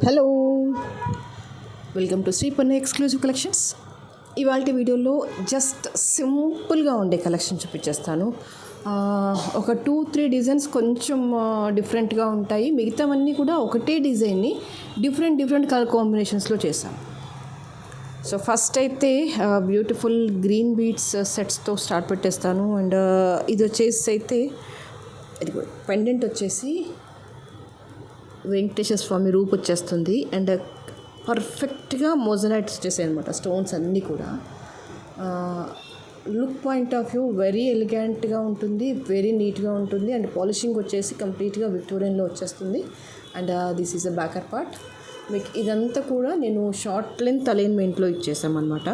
Hello, welcome to Shri పన్ను exclusive collections. ఇవాళ వీడియోలో జస్ట్ సింపుల్గా ఉండే కలెక్షన్ చూపించేస్తాను. ఒక 2-3 డిజైన్స్ కొంచెం డిఫరెంట్గా ఉంటాయి. మిగతావన్నీ కూడా ఒకటే డిజైన్ని డిఫరెంట్ కలర్ కాంబినేషన్స్లో చేశాను. సో ఫస్ట్ అయితే బ్యూటిఫుల్ గ్రీన్ బీడ్స్ సెట్స్తో స్టార్ట్ పెట్టేస్తాను. అండ్ ఇది వచ్చేసి అయితే ఇది పెండెంట్ వచ్చేసి వెంకటేశ్వర స్వామి రూప్ వచ్చేస్తుంది. అండ్ పర్ఫెక్ట్గా మొజలైట్స్ వచ్చేసాయి అనమాట. స్టోన్స్ అన్నీ కూడా look point of view very ఎలిగెంట్గా ఉంటుంది, వెరీ నీట్గా ఉంటుంది. అండ్ పాలిషింగ్ వచ్చేసి కంప్లీట్గా విక్టోరియన్లో వచ్చేస్తుంది. And this is a backer part. మీకు ఇదంతా కూడా నేను షార్ట్ లెంత్ అలైన్మెంట్లో ఇచ్చేసామన్నమాట.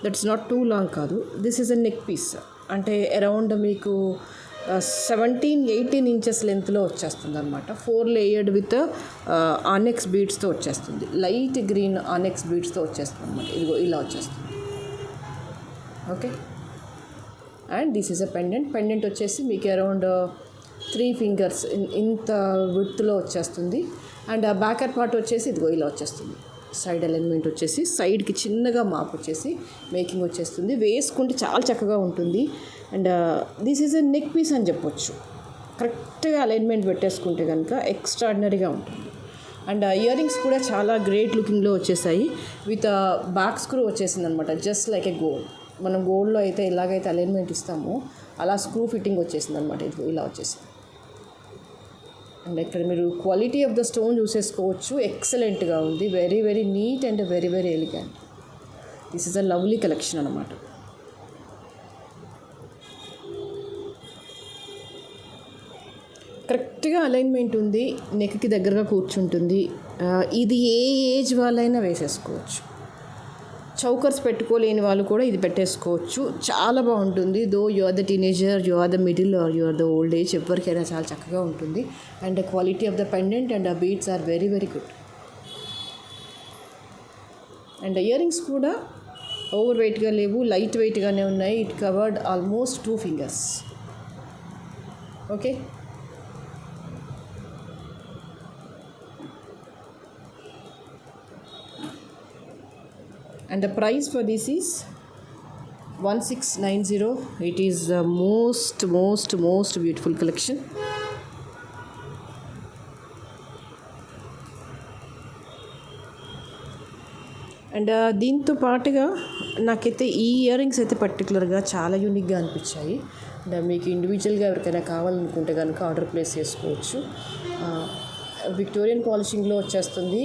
దట్స్ నాట్ టూ లాంగ్ కాదు. This is a neck piece, అంటే అరౌండ్ మీకు 17-18 ఇంచెస్ లెంత్లో వచ్చేస్తుంది అనమాట. 4 లేయర్డ్ విత్ ఆనెక్స్ బీడ్స్తో వచ్చేస్తుంది. లైట్ గ్రీన్ ఆనెక్స్ బీడ్స్తో వచ్చేస్తుంది అనమాట. ఇదిగో ఇలా వచ్చేస్తుంది. Okay. And this is a pendant వచ్చేసి మీకు అరౌండ్ 3 ఫింగర్స్ ఇంత విడ్త్లో వచ్చేస్తుంది. అండ్ ఆ బ్యాకర్ పార్ట్ వచ్చేసి ఇదిగో ఇలా వచ్చేస్తుంది. సైడ్ అలైన్మెంట్ వచ్చేసి సైడ్కి చిన్నగా మాప్ వచ్చేసి మేకింగ్ వచ్చేస్తుంది. వేసుకుంటే చాలా చక్కగా ఉంటుంది. And this is a neck piece అని చెప్పొచ్చు. కరెక్ట్గా అలైన్మెంట్ పెట్టేసుకుంటే కనుక ఎక్స్ట్రాడినరీగా ఉంటుంది. అండ్ ఇయర్ రింగ్స్ కూడా చాలా గ్రేట్ లుకింగ్లో వచ్చేసాయి. విత్ బ్యాక్ స్క్రూ వచ్చేసింది అనమాట. Just like a gold. మనం గోల్డ్లో అయితే ఎలాగైతే అలైన్మెంట్ ఇస్తామో అలా స్క్రూ ఫిట్టింగ్ వచ్చేసింది అనమాట. ఇది ఇలా వచ్చేసింది. అండ్ ఇక్కడ మీరు క్వాలిటీ ఆఫ్ ద స్టోన్ చూసేసుకోవచ్చు. ఎక్సలెంట్గా ఉంది. Very neat and very elegant. This is a lovely collection అనమాట. కరెక్ట్గా అలైన్మెంట్ ఉంది. నెక్కి దగ్గరగా కూర్చుంటుంది. ఇది ఏ ఏజ్ వాళ్ళైనా వేసేసుకోవచ్చు. చౌకర్స్ పెట్టుకోలేని వాళ్ళు కూడా ఇది పెట్టేసుకోవచ్చు. చాలా బాగుంటుంది. Though you are the teenager, you are the middle or you are the old age, ఎవరికైనా చాలా చక్కగా ఉంటుంది. And quality of the pendant and uh beads are very good. And earrings కూడా ఓవర్ వెయిట్గా లేవు, లైట్ వెయిట్గానే ఉన్నాయి. It covered almost 2 fingers. Okay. And the price for this is 1690. It is the most beautiful collection. And దీంతో పాటుగా నాకైతే ఈ ear rings అయితే పర్టికులర్గా చాలా యూనిక్గా అనిపించాయి. అండ్ మీకు ఇండివిజువల్గా ఎవరికైనా కావాలనుకుంటే కనుక ఆర్డర్ ప్లేస్ చేసుకోవచ్చు. విక్టోరియన్ పాలిషింగ్లో వచ్చేస్తుంది.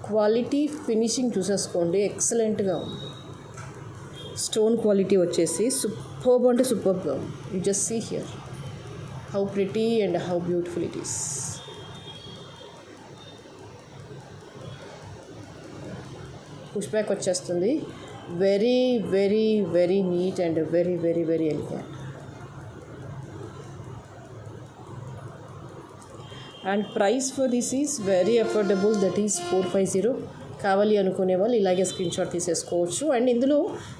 క్వాలిటీ ఫినిషింగ్ చూసేసుకోండి, ఎక్సలెంట్గా ఉంది. స్టోన్ క్వాలిటీ వచ్చేసి సూపర్బ్ అంటే సూపర్బ్గా ఉంది. You just see here how pretty and how beautiful it is. Push back వచ్చేస్తుంది. Very neat and very elegant. And price for this is very affordable. That is 450. కావాలి అనుకునే వాళ్ళు ఇలాగే స్క్రీన్ షాట్ తీసేసుకోవచ్చు. అండ్ ఇందులో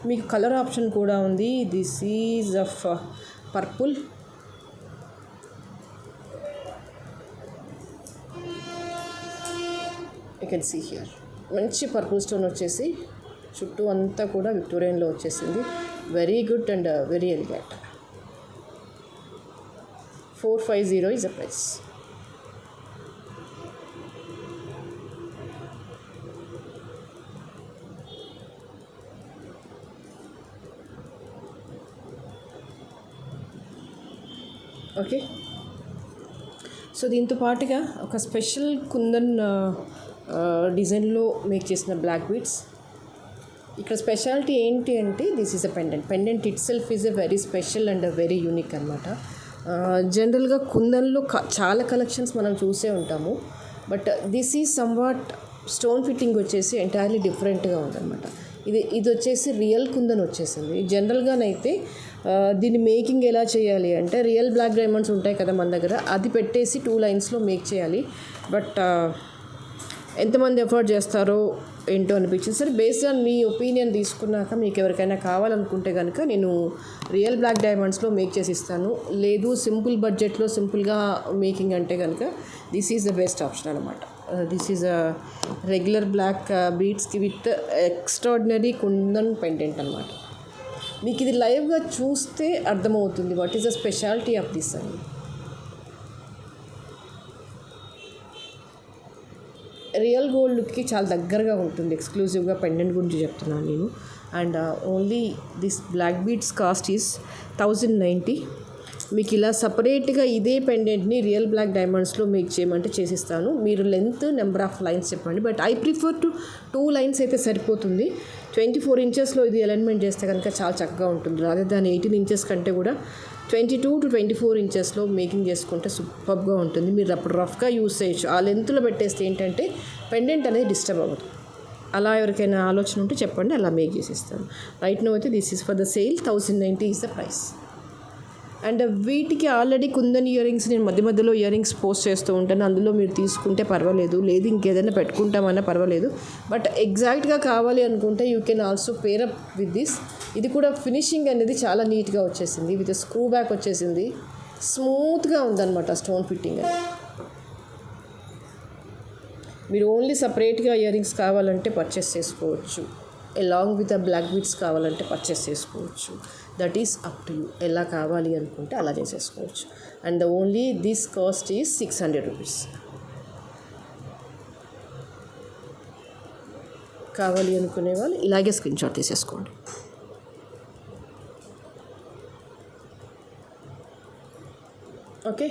మీకు కలర్ ఆప్షన్ కూడా ఉంది. This is of purple. You can see here మంచి పర్పుల్ స్టోన్ వచ్చేసి చుట్టూ అంతా కూడా విక్టోరియన్లో వచ్చేసింది. Very good and very elegant. 450 is the price. Okay. So దీంతో పాటుగా ఒక స్పెషల్ కుందన్ డిజైన్లో మేక్ చేసిన బ్లాక్ బీడ్స్. ఇక్కడ స్పెషాలిటీ ఏంటి అంటే this is a pendant it self is a very special and very unique అనమాట. జనరల్గా కుందన్లో చాలా కలెక్షన్స్ మనం చూసే ఉంటాము. But this is somewhat stone fitting వచ్చేసి ఎంటైర్లీ డిఫరెంట్గా ఉందన్నమాట. ఇది వచ్చేసి రియల్ కుందన్ వచ్చేసింది. జనరల్గానైతే దీన్ని మేకింగ్ ఎలా చేయాలి అంటే రియల్ బ్లాక్ డైమండ్స్ ఉంటాయి కదా మన దగ్గర, అది పెట్టేసి 2 లైన్స్లో మేక్ చేయాలి. బట్ ఎంతమంది ఎఫర్ట్ చేస్తారో ఏంటో అనిపించింది. సరే, బేస్డ్ ఆన్ మీ ఒపీనియన్ తీసుకున్నాక మీకు ఎవరికైనా కావాలనుకుంటే కనుక నేను రియల్ బ్లాక్ డైమండ్స్లో మేక్ చేసి ఇస్తాను. లేదు సింపుల్ బడ్జెట్లో సింపుల్గా మేకింగ్ అంటే కనుక this is the best option అనమాట. This is a regular black బీడ్స్కి విత్ ఎక్స్ట్రాడినరీ కుందన్ పెండెంట్ అనమాట. మీకు ఇది లైవ్గా చూస్తే అర్థమవుతుంది what is the speciality of this అని. రియల్ గోల్డ్ లుక్కి చాలా దగ్గరగా ఉంటుంది. ఎక్స్క్లూజివ్గా పెండెంట్ గురించి చెప్తున్నాను నేను. And only this black beads cost is 1090. మీకు ఇలా సపరేట్గా ఇదే పెండెంట్ని రియల్ బ్లాక్ డైమండ్స్లో మీకు చేయమంటే చేసిస్తాను. మీరు లెంత్ నెంబర్ ఆఫ్ లైన్స్ చెప్పండి. But I prefer to 2 lines అయితే సరిపోతుంది. 24 ఇంచెస్లో ఇది అలైన్మెంట్ చేస్తే కనుక చాలా చక్కగా ఉంటుంది. రాదే దాని 18 ఇంచెస్ కంటే కూడా 22 to 24 ఇంచెస్లో మేకింగ్ చేసుకుంటే సూపర్గా ఉంటుంది. మీరు అప్పుడు రఫ్గా యూస్ చేయొచ్చు. ఆ లెంత్లో పెట్టేస్తే ఏంటంటే పెండెంట్ అనేది డిస్టర్బ్ అవ్వదు. అలా ఎవరికైనా ఆలోచన ఉంటే చెప్పండి, అలా మేక్ చేసిస్తాను. రైట్ నో అయితే this is for the sale. 1090 is the price. And వీటికి ఆల్రెడీ కుందన్ ఇయర్ రింగ్స్ నేను మధ్య మధ్యలో ఇయర్ రింగ్స్ పోస్ట్ చేస్తూ ఉంటాను. అందులో మీరు తీసుకుంటే పర్వాలేదు, లేదు ఇంకేదైనా పెట్టుకుంటామన్నా పర్వాలేదు. బట్ ఎగ్జాక్ట్గా కావాలి అనుకుంటే you can also pair up with this. ఇది కూడా ఫినిషింగ్ అనేది చాలా నీట్గా వచ్చేసింది. విత్ స్క్రూ బ్యాక్ వచ్చేసింది. స్మూత్గా ఉందన్నమాట స్టోన్ ఫిట్టింగ్ అని. మీరు ఓన్లీ సపరేట్గా ఇయర్ రింగ్స్ కావాలంటే పర్చేస్ చేసుకోవచ్చు. అలాంగ్ విత్ బ్లాక్ బీడ్స్ కావాలంటే పర్చేస్ చేసుకోవచ్చు. That is up to you. ఎలా కావాలి అనుకుంటే అలా చేసేసుకోవచ్చు. And the only this cost is 600 rupees. కావాలి అనుకునే వాళ్ళు ఇలాగే స్క్రీన్ షాట్ తీసేసుకోండి. ఓకే.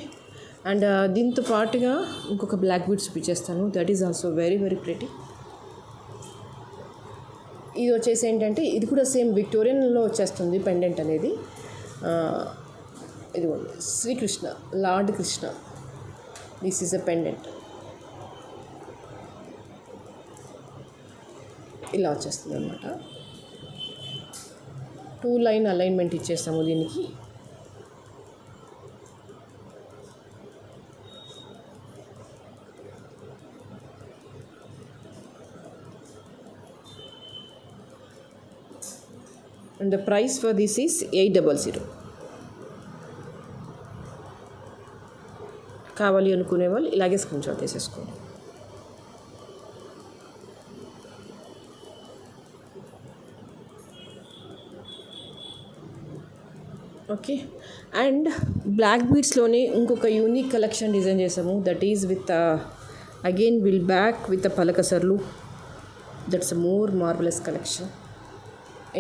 అండ్ దీంతో పాటుగా ఇంకొక బ్లాక్ బీడ్స్ చూపించేస్తాను. That is also very very pretty. ఇది వచ్చేసి ఏంటంటే ఇది కూడా సేమ్ విక్టోరియన్లో వచ్చేస్తుంది పెండెంట్ అనేది. ఇదిగోండి Sri Krishna, lord Krishna. This is a pendant. ఇలా వచ్చేస్తుంది అనమాట. 2 లైన్ అలైన్మెంట్ ఇచ్చేస్తాము దీనికి. And the price for this is 800. కావాలి అనుకునే వాళ్ళు ఇలాగే స్క్రీన్ షాట్ తీసేసుకోండి. ఓకే. అండ్ బ్లాక్ బీడ్స్లోనే ఇంకొక యూనిక్ కలెక్షన్ డిజైన్ చేసాము. That is with again will back with పలకసర్లు. That's a more marvellous collection.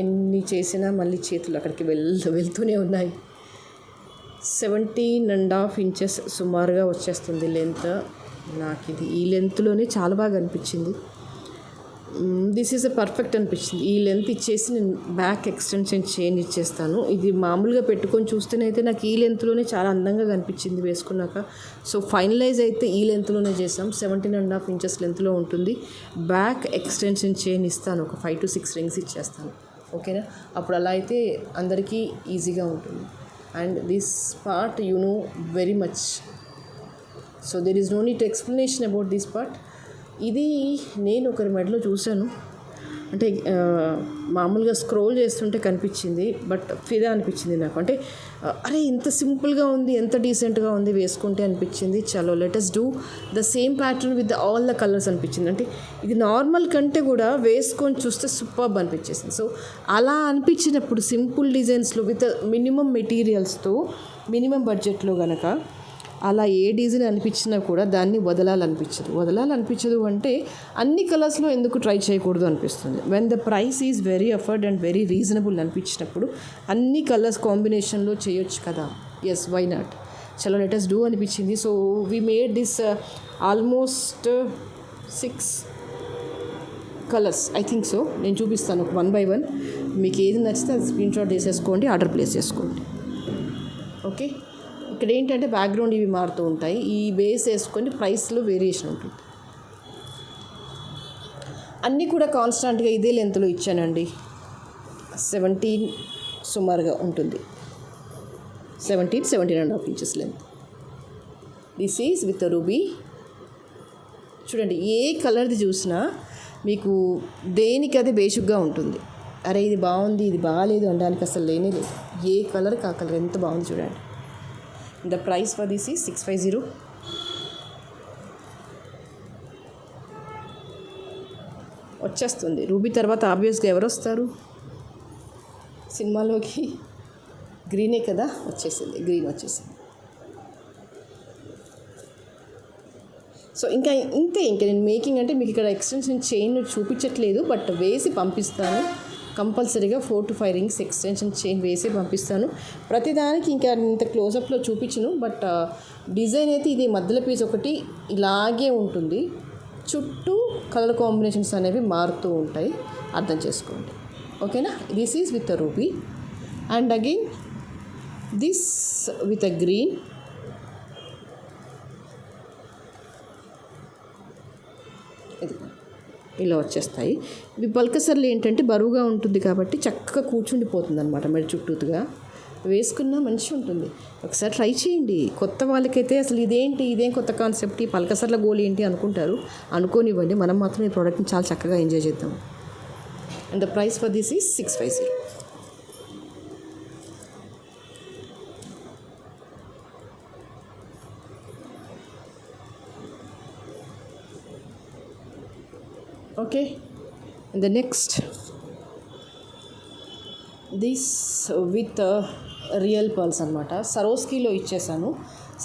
ఎన్ని చేసినా మళ్ళీ చేతులు అక్కడికి వెళ్తూనే ఉన్నాయి. 17.5 ఇంచెస్ సుమారుగా వచ్చేస్తుంది లెంత్. నాకు ఇది ఈ లెంత్లోనే చాలా బాగా అనిపించింది. దిస్ ఈజ్ అ పర్ఫెక్ట్ అనిపించింది. ఈ లెంత్ ఇచ్చేసి నేను బ్యాక్ ఎక్స్టెన్షన్ చైన్ ఇచ్చేస్తాను. ఇది మామూలుగా పెట్టుకొని చూస్తేనైతే నాకు ఈ లెంత్లోనే చాలా అందంగా కనిపించింది వేసుకున్నాక. సో ఫైనలైజ్ అయితే ఈ లెంత్లోనే చేసాం. 17.5 ఇంచెస్ లెంత్లో ఉంటుంది. బ్యాక్ ఎక్స్టెన్షన్ చైన్ ఇస్తాను. ఒక 5 to 6 రింగ్స్ ఇచ్చేస్తాను. ఓకేనా? అప్పుడు అలా అయితే అందరికీ ఈజీగా ఉంటుంది. And this part you know very much. So there is no need explanation about this part. ఇది నేను ఒకరి మెడలో చూశాను. అంటే మామూలుగా స్క్రోల్ చేస్తుంటే కనిపించింది. బట్ ఫిదా అనిపించింది నాకు. అంటే అరే ఇంత సింపుల్గా ఉంది, ఎంత డీసెంట్గా ఉంది వేసుకుంటే అనిపించింది. చలో let's do the same pattern with all the colours అనిపించింది. అంటే ఇది నార్మల్ కంటే కూడా వేసుకొని చూస్తే సూపర్బ్ అనిపించేసింది. సో అలా అనిపించినప్పుడు సింపుల్ డిజైన్స్లో విత్ మినిమం మెటీరియల్స్తో మినిమం బడ్జెట్లో కనుక అలా ఏ డిజైన్ అనిపించినా కూడా దాన్ని వదలాలనిపించదు అంటే అన్ని కలర్స్లో ఎందుకు ట్రై చేయకూడదు అనిపిస్తుంది. When the price is very afford and very reasonable అనిపించినప్పుడు అన్ని కలర్స్ కాంబినేషన్లో చేయొచ్చు కదా. Yes, why not. చలో లెటస్ డూ అనిపించింది. So we made this almost 6 colours I think so. నేను చూపిస్తాను 1 by 1. మీకు ఏది నచ్చితే అది స్క్రీన్ షాట్ తీసేసుకోండి, ఆర్డర్ ప్లేస్ చేసుకోండి. ఓకే. ఇక్కడ ఏంటంటే బ్యాక్గ్రౌండ్ ఇవి మారుతూ ఉంటాయి. ఈ బేస్ వేసుకొని ప్రైస్లో వేరియేషన్ ఉంటుంది. అన్నీ కూడా కాన్స్టాంట్గా ఇదే లెంత్లో ఇచ్చానండి. 17 సుమారుగా ఉంటుంది. 17.5 inches length. This is with ruby. చూడండి, ఏ కలర్ది చూసినా మీకు దేనికి అది బేసిక్గా ఉంటుంది. అరే ఇది బాగుంది, ఇది బాగాలేదు అనడానికి అసలు లేనే లేదు. ఏ కలర్ కా కలర్ ఎంత బాగుంది చూడండి. The price for this is 650. వచ్చేస్తుంది. రూబీ తర్వాత ఆబ్వియస్గా ఎవరు వస్తారు సినిమాలోకి? గ్రీనే కదా, వచ్చేసింది, గ్రీన్ వచ్చేసింది. సో ఇంకా ఇంతే. ఇంకా నేను మేకింగ్ అంటే మీకు ఇక్కడ ఎక్స్టెన్షన్ చైన్ చూపించట్లేదు, బట్ వేసి పంపిస్తాను కంపల్సరీగా. 4 to 5 రింగ్స్ ఎక్స్టెన్షన్ చైన్ వేసి పంపిస్తాను. ప్రతిదానికి ఇంకా ఇంత క్లోజప్లో చూపించను, బట్ డిజైన్ అయితే ఇది మధ్యలో పీస్ ఒకటి ఇలాగే ఉంటుంది. చుట్టూ కలర్ కాంబినేషన్స్ అనేవి మారుతూ ఉంటాయి, అర్థం చేసుకోండి. ఓకేనా? This is with a ruby and again this with a green. ఇది ఇలా వచ్చేస్తాయి. ఇవి పల్కసర్లు ఏంటంటే బరువుగా ఉంటుంది కాబట్టి చక్కగా కూర్చుండిపోతుంది అనమాట మెడ చుట్టూతుగా. వేసుకున్నా మంచిగా ఉంటుంది. ఒకసారి ట్రై చేయండి. కొత్త వాళ్ళకైతే అసలు ఇదేం కొత్త కాన్సెప్ట్, ఈ పల్కసర్ల గోల్ ఏంటి అనుకుంటారు. అనుకోనివ్వండి, మనం మాత్రం ఈ ప్రోడక్ట్ని చాలా చక్కగా ఎంజాయ్ చేద్దాం. And the price for this is 650. Okay. And the next this with real pearls అనమాట. సరోస్కీలో ఇచ్చేసాను.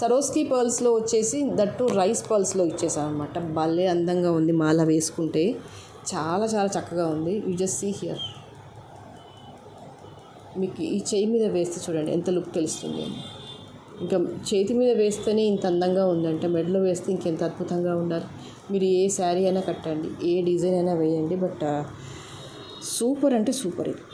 సరోస్కీ పర్ల్స్లో వచ్చేసి దట్టు రైస్ పర్ల్స్లో ఇచ్చేసాను అనమాట. భలే అందంగా ఉంది. మాల వేసుకుంటే చాలా చాలా చక్కగా ఉంది. You just see here. మీకు ఈ చేయి మీద వేస్తే చూడండి ఎంత లుక్ తెలుస్తుంది అని. ఇంకా చేతి మీద వేస్తేనే ఇంత అందంగా ఉందంటే మెడలో వేస్తే ఇంకెంత అద్భుతంగా ఉండాలి. మీరు ఏ శారీ అయినా కట్టండి, ఏ డిజైన్ అయినా వేయండి, బట్ సూపర్ అంటే సూపర్ ఇది.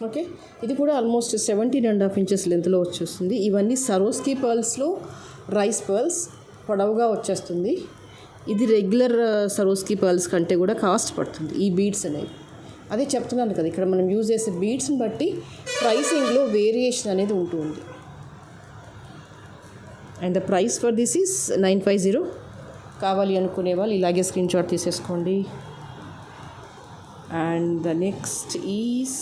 ఓకే. ఇది కూడా ఆల్మోస్ట్ 17.5 ఇంచెస్ లెంత్లో వచ్చేస్తుంది. ఇవన్నీ సరోస్కీ పర్ల్స్లో రైస్ పర్ల్స్ పొడవుగా వచ్చేస్తుంది. ఇది రెగ్యులర్ సరోస్కీ పర్ల్స్ కంటే కూడా కాస్ట్ పడుతుంది ఈ బీడ్స్ అనేవి. అదే చెప్తున్నాను కదా, ఇక్కడ మనం యూజ్ చేసే బీడ్స్ని బట్టి ప్రైసింగ్లో వేరియేషన్ అనేది ఉంటుంది. And the price for this is 950. కావాలి అనుకునే వాళ్ళు ఇలాగే స్క్రీన్ షాట్ తీసేసుకోండి. And the next is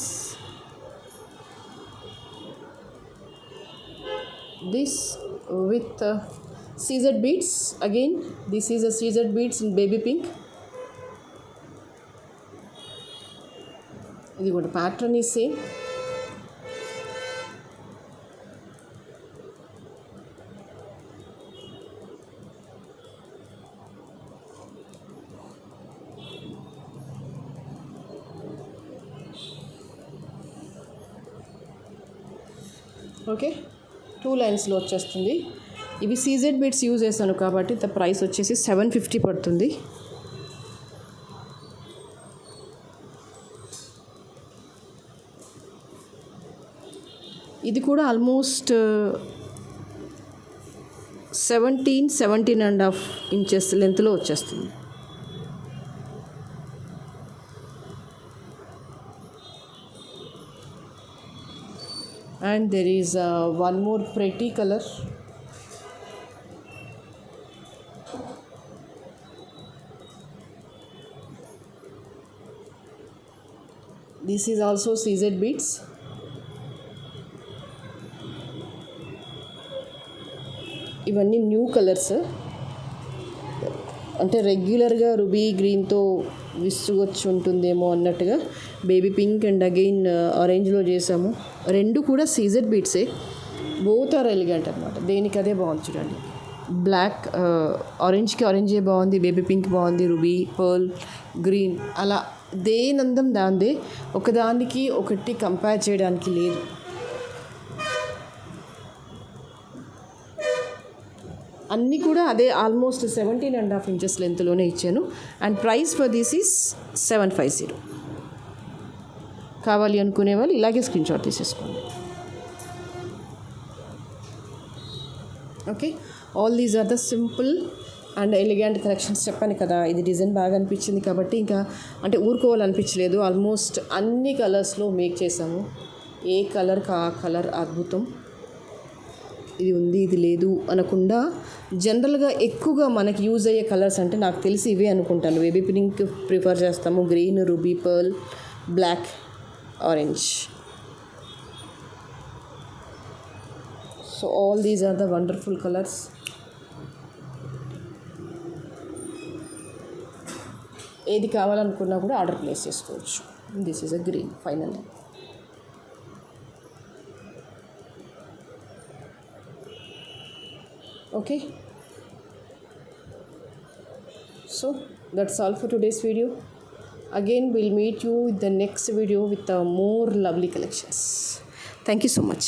this with seasoned beads. Again, this is a seasoned beads in baby pink. ఇది కూడా pattern is same. ఓకే, 2 లైన్స్లో వచ్చేస్తుంది. ఇవి సీజెడ్ బీడ్స్ యూజ్ చేశాను కాబట్టి ద ప్రైస్ వచ్చేసి 750 పడుతుంది. ఇది కూడా ఆల్మోస్ట్ 17.5 ఇంచెస్ లెంత్లో వచ్చేస్తుంది. And there is one more pretty color. This is also seasoned beads. ఇవన్నీ న్యూ కలర్స్. అంటే రెగ్యులర్గా రూబీ గ్రీన్తో విసుగొచ్చి ఉంటుందేమో అన్నట్టుగా బేబీ పింక్ అండ్ అగైన్ ఆరెంజ్లో చేసాము. రెండు కూడా సీజెడ్ బీట్సే. బోత్ ఆర్ ఎలిగెంట్ అనమాట. దేనికి అదే బాగుంది చూడండి. బ్లాక్ ఆరెంజ్కి ఆరెంజే బాగుంది, బేబీ పింక్ బాగుంది, రూబీ పర్ల్ గ్రీన్ అలా దేనందం దాందే. ఒకదానికి ఒకటి కంపేర్ చేయడానికి లేదు. అన్నీ కూడా అదే ఆల్మోస్ట్ 17.5 ఇంచెస్ లెంత్లోనే ఇచ్చాను. And price for this is 750. కావాలి అనుకునే వాళ్ళు ఇలాగే స్క్రీన్ షాట్ తీసేసుకోండి. Okay, all these are the simple and elegant collections. చెప్పాను కదా, ఇది డిజైన్ బాగా అనిపించింది కాబట్టి ఇంకా అంటే ఊరుకోవాలనిపించలేదు. ఆల్మోస్ట్ అన్ని కలర్స్లో మేక్ చేసాము. ఏ కలర్కి ఆ కలర్ అద్భుతం. ఇది ఉంది ఇది లేదు అనకుండా జనరల్గా ఎక్కువగా మనకి యూజ్ అయ్యే కలర్స్ అంటే నాకు తెలిసి ఇవే అనుకుంటాను. బేబీ పింక్ ప్రిఫర్ చేస్తాము, green, ruby pearl, black, orange. So all these are the wonderful colours. ఏది కావాలనుకున్నా కూడా ఆర్డర్ ప్లేస్ చేసుకోవచ్చు. This is a green final. Okay, so that's all for today's video. Again, we'll meet you with the next video with more lovely collections. Thank you so much.